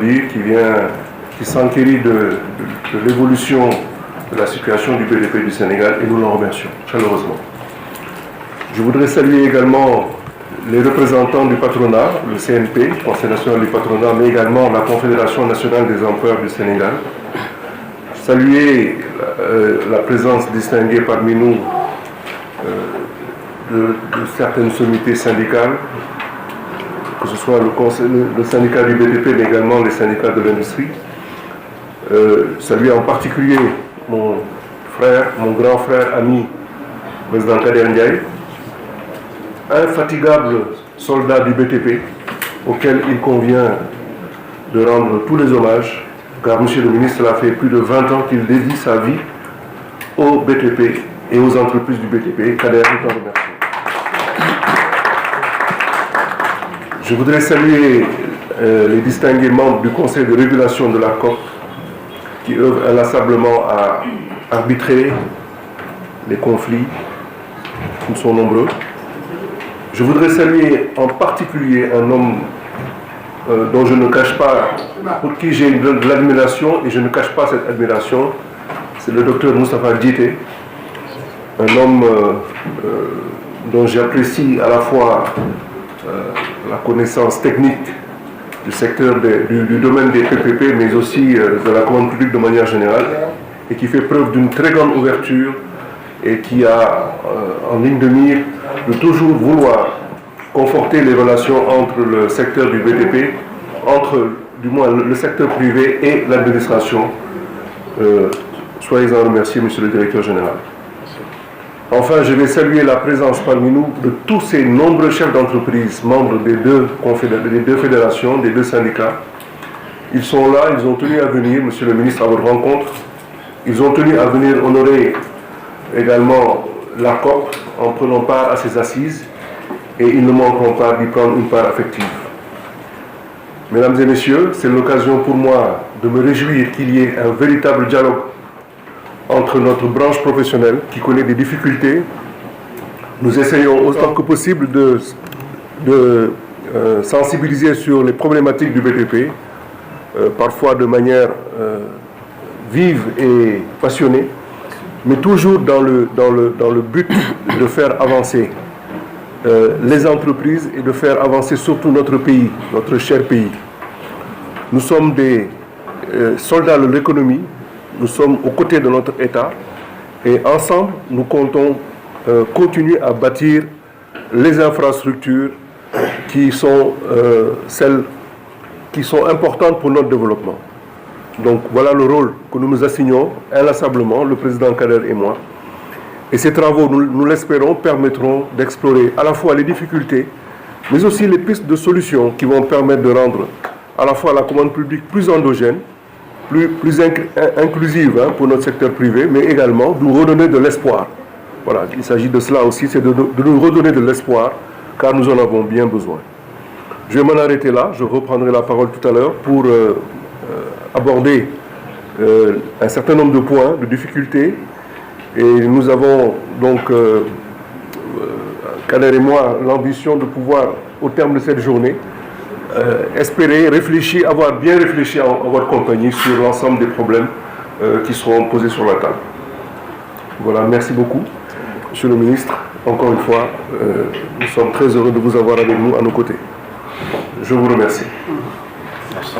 dire, qui s'enquérit de l'évolution de la situation du BDP du Sénégal, et nous l'en remercions chaleureusement. Je voudrais saluer également les représentants du patronat, le CNP, Conseil national du patronat, mais également la Confédération nationale des employeurs du Sénégal. Saluer la présence distinguée parmi nous de certaines sommités syndicales, que ce soit le syndicat du BDP, mais également les syndicats de l'industrie. Saluer en particulier mon grand frère, ami, président Kader Ndiaye, infatigable soldat du BTP, auquel il convient de rendre tous les hommages, car monsieur le ministre, cela fait plus de 20 ans qu'il dédie sa vie au BTP et aux entreprises du BTP. Kader, nous t'en remercions. Je voudrais saluer les distingués membres du Conseil de régulation de la COP, qui œuvrent inlassablement à arbitrer les conflits, ils sont nombreux. Je voudrais saluer en particulier un homme dont je ne cache pas, pour qui j'ai de l'admiration, et je ne cache pas cette admiration, c'est le docteur Moustapha Djité, un homme dont j'apprécie à la fois la connaissance technique du secteur du domaine des PPP, mais aussi de la commande publique de manière générale, et qui fait preuve d'une très grande ouverture et qui a en ligne de mire de toujours vouloir conforter les relations entre le secteur du BTP, entre du moins le secteur privé et l'administration. Soyez-en remerciés, monsieur le directeur général. Enfin, je vais saluer la présence parmi nous de tous ces nombreux chefs d'entreprise, membres des deux fédérations, des deux syndicats. Ils sont là, ils ont tenu à venir, monsieur le ministre, à votre rencontre. Ils ont tenu à venir honorer également la COP en prenant part à ces assises, et ils ne manqueront pas d'y prendre une part affective. Mesdames et messieurs, c'est l'occasion pour moi de me réjouir qu'il y ait un véritable dialogue entre notre branche professionnelle qui connaît des difficultés. Nous essayons autant que possible de sensibiliser sur les problématiques du BTP, parfois de manière vive et passionnée, mais toujours dans le but de faire avancer les entreprises et de faire avancer surtout notre pays, notre cher pays. Nous sommes des soldats de l'économie, nous sommes aux côtés de notre État, et ensemble, nous comptons continuer à bâtir les infrastructures qui sont celles qui sont importantes pour notre développement. Donc voilà le rôle que nous nous assignons inlassablement, le président Kader et moi. Et ces travaux, nous l'espérons, permettront d'explorer à la fois les difficultés, mais aussi les pistes de solutions qui vont permettre de rendre à la fois la commande publique plus endogène, plus inclusive pour notre secteur privé, mais également de nous redonner de l'espoir. Voilà, il s'agit de cela aussi, c'est de nous redonner de l'espoir, car nous en avons bien besoin. Je vais m'en arrêter là, je reprendrai la parole tout à l'heure pour aborder un certain nombre de points, de difficultés, et nous avons donc, Kader et moi, l'ambition de pouvoir, au terme de cette journée, espérer, réfléchir, avoir bien réfléchi à votre compagnie sur l'ensemble des problèmes qui seront posés sur la table. Voilà, merci beaucoup, monsieur le ministre. Encore une fois, nous sommes très heureux de vous avoir avec nous, à nos côtés. Je vous remercie. Merci.